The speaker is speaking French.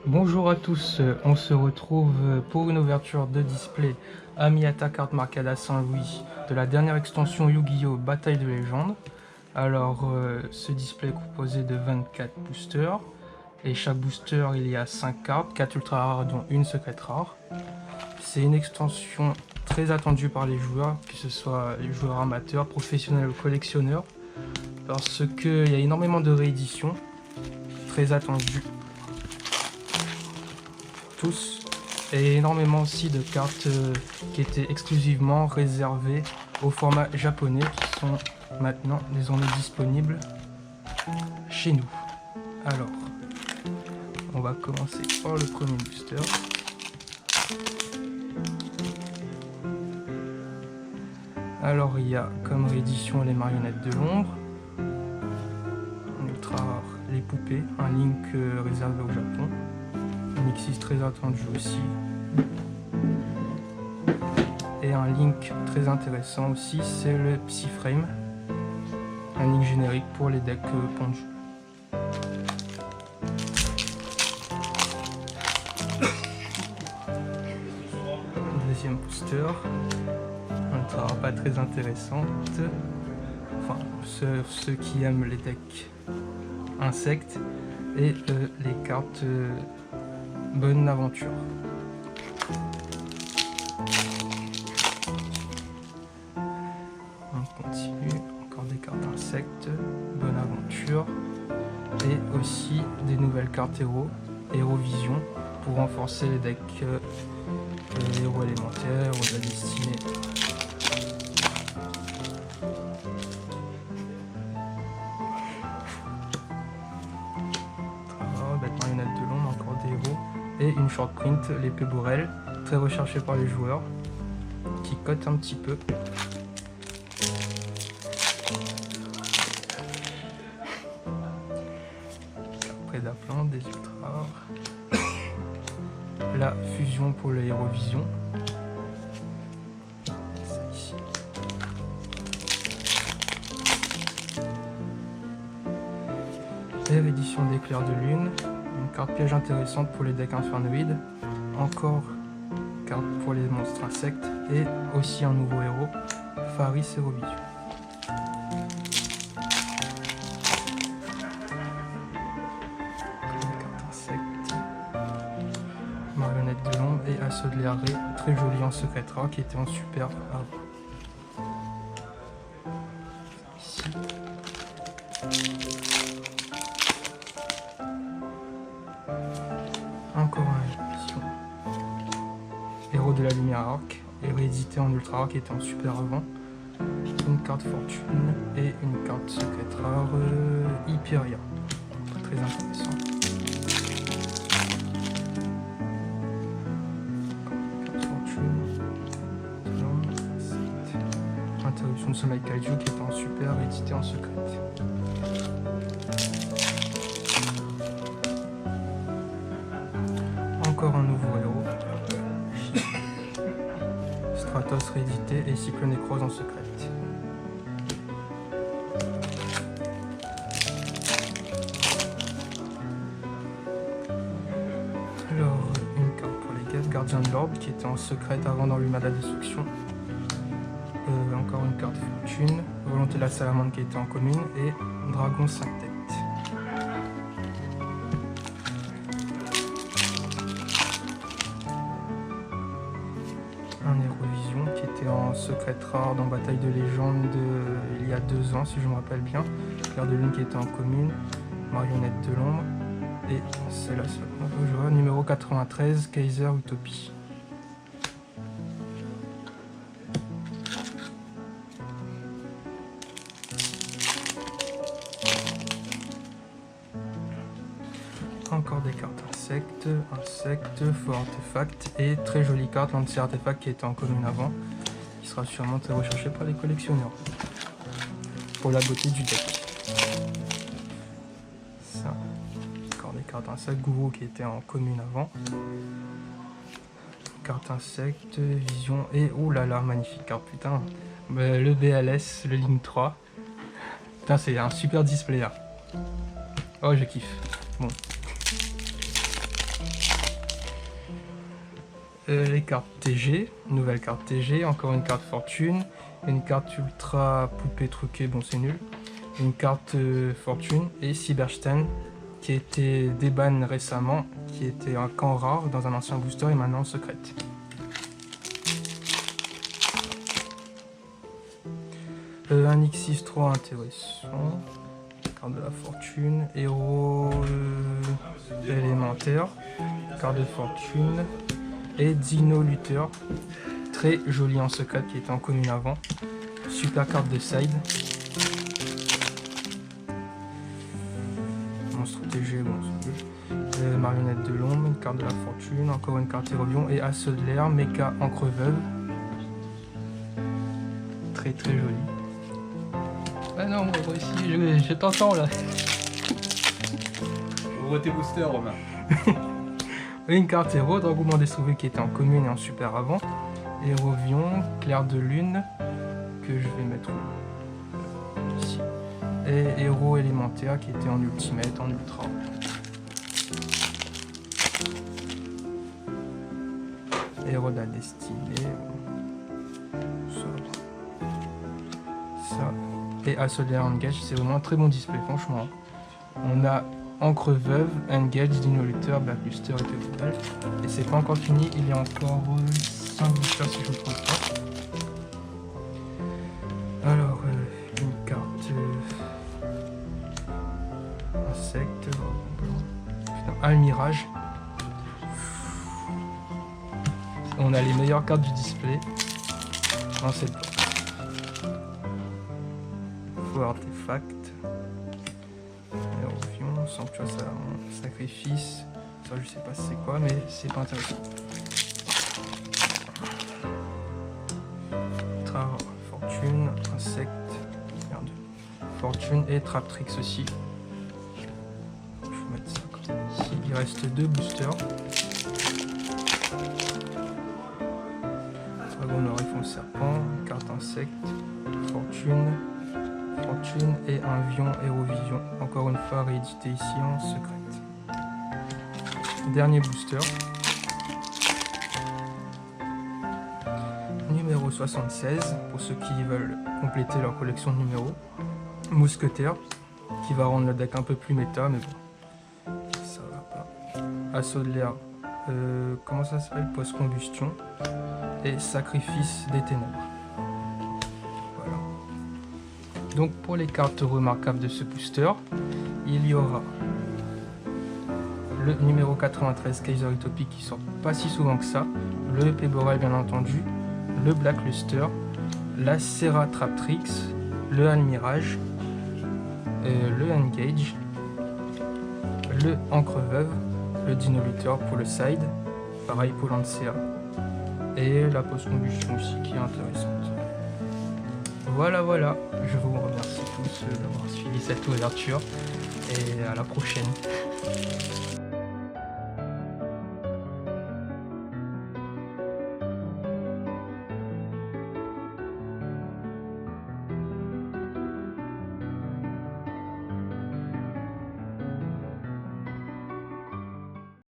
Bonjour à tous, on se retrouve pour une ouverture de display Amiata Carte Marcada Saint-Louis de la dernière extension Yu-Gi-Oh! Bataille de légende. Alors, ce display est composé de 24 boosters et chaque booster il y a 5 cartes, 4 ultra rares dont une secrète rare. C'est une extension très attendue par les joueurs, que ce soit les joueurs amateurs, professionnels ou collectionneurs, parce qu'il y a énormément de rééditions, très attendues tous, et énormément aussi de cartes qui étaient exclusivement réservées au format japonais qui sont maintenant désormais disponibles chez nous. Alors, on va commencer par le premier booster. Alors il y a comme réédition les marionnettes de l'ombre, ultra rare les poupées, un Link réservé au Japon, un Nixis très attendu aussi, et un Link très intéressant aussi, c'est le Psyframe, un Link générique pour les decks Ponju. Deuxième booster, ultra rare pas très intéressante, enfin ceux qui aiment les decks insectes et les cartes Bonne Aventure. On continue, encore des cartes insectes, Bonne Aventure, et aussi des nouvelles cartes héros, Héros Vision, pour renforcer les decks héros élémentaires ou de la destinée. Bête marionnette de l'ombre, encore des héros, et une short print, l'épée Borel, très recherchée par les joueurs, qui cote un petit peu. Après d'appelant, des ultra rares. La fusion pour le Héros Vision. Ça ici. Et l'édition d'éclair de lune. Une carte piège intéressante pour les decks infernoïdes. Encore carte pour les monstres insectes. Et aussi un nouveau héros, Faris Héros Vision. Marionnette de l'ombre et Assaut de l'Airé, très joli en secret rare qui était en super avant. Ici. Encore un édition. Héros de la lumière arc, et réédité en ultra rare qui était en super avant. Une carte fortune et une carte secrète rare Hyperia. Très intéressant. Interruption de sommeil Kaiju qui est en super, édité en secret. Encore un nouveau héros. Stratos réédité et Cyclonecrose en secret. Alors, une carte pour les guests, Gardien de l'Ordre qui était en secret avant dans l'Humada Destruction. Encore une carte fortune, Volonté de la Salamandre qui était en commune et Dragon 5 têtes. Un Héros Vision qui était en secret rare dans Bataille de légende il y a 2 ans si je me rappelle bien. Clair de lune qui était en commune, Marionnette de l'ombre et c'est la seule joueur numéro 93, Kaiser Utopie. Encore des cartes insectes, faux artefact et très jolie carte l'anti-artefact qui était en commune avant, qui sera sûrement très recherché par les collectionneurs pour la beauté du deck. Ça, encore des cartes insectes, Gourou qui était en commune avant, carte insecte, vision et oh là là, magnifique carte putain, le BLS, le Link 3, putain c'est un super display là. Oh je kiffe. Bon. Les cartes TG, nouvelle carte TG, encore une carte fortune, une carte ultra poupée truquée, bon c'est nul, une carte fortune et Cyberstein qui a été déban récemment, qui était un camp rare dans un ancien booster et maintenant secrète. Un X6 trop intéressant, carte de la fortune, héros élémentaire, carte de fortune et Dino Luther, très joli en secret qui était en commune avant, super carte de side, monstre TG, bon c'est nul, marionnette de l'ombre, une carte de la fortune, encore une carte Hérovion et Assaut de l'air, méca encre veuve, très joli. Ah non, moi aussi, je t'entends là. Ouvre tes boosters, Romain. Une carte héros, d'engouement des sauvés qui était en commune et en super avant. Hérovion, clair de lune, que je vais mettre ici. Et héros élémentaire qui était en ultimate, en ultra. Héros de la destinée. Ça. Et Assaut de l'air Engage, c'est vraiment un très bon display, franchement. On a Encre Veuve, Engage, Dino Luther, Black Luster et Total. Et c'est pas encore fini, il y a encore 5 boosters si je ne me trompe pas. Alors, une carte insecte, un mirage. On a les meilleures cartes du display dans cette box. Faux artefact. Hérovion, sanctuaire salamon, sacrifice. Ça je sais pas c'est quoi mais c'est pas intéressant. Ultra fortune, insecte, merde. Fortune et Traptrix aussi. Je vais mettre ça comme ça. Ici il reste 2 boosters. Dragon Orifon serpent, carte insecte, fortune et un Vion Hérovision, encore une fois réédité ici en secrète. Dernier booster. Numéro 76, pour ceux qui veulent compléter leur collection de numéros. Mousquetaire, qui va rendre le deck un peu plus méta, mais bon, ça va pas. Assaut de l'air, comment ça s'appelle? Post-combustion. Et Sacrifice des ténèbres. Donc pour les cartes remarquables de ce booster, il y aura le numéro 93 Kaiser Utopic qui sort pas si souvent que ça, le Péboral bien entendu, le Black Luster, la Serra Traptrix, le Almirage, le Engage, le Encre Veuve, le Dino Luther pour le side, pareil pour Lancea, et la post-combustion aussi qui est intéressante. Voilà, je vous remercie tous d'avoir suivi cette ouverture et à la prochaine.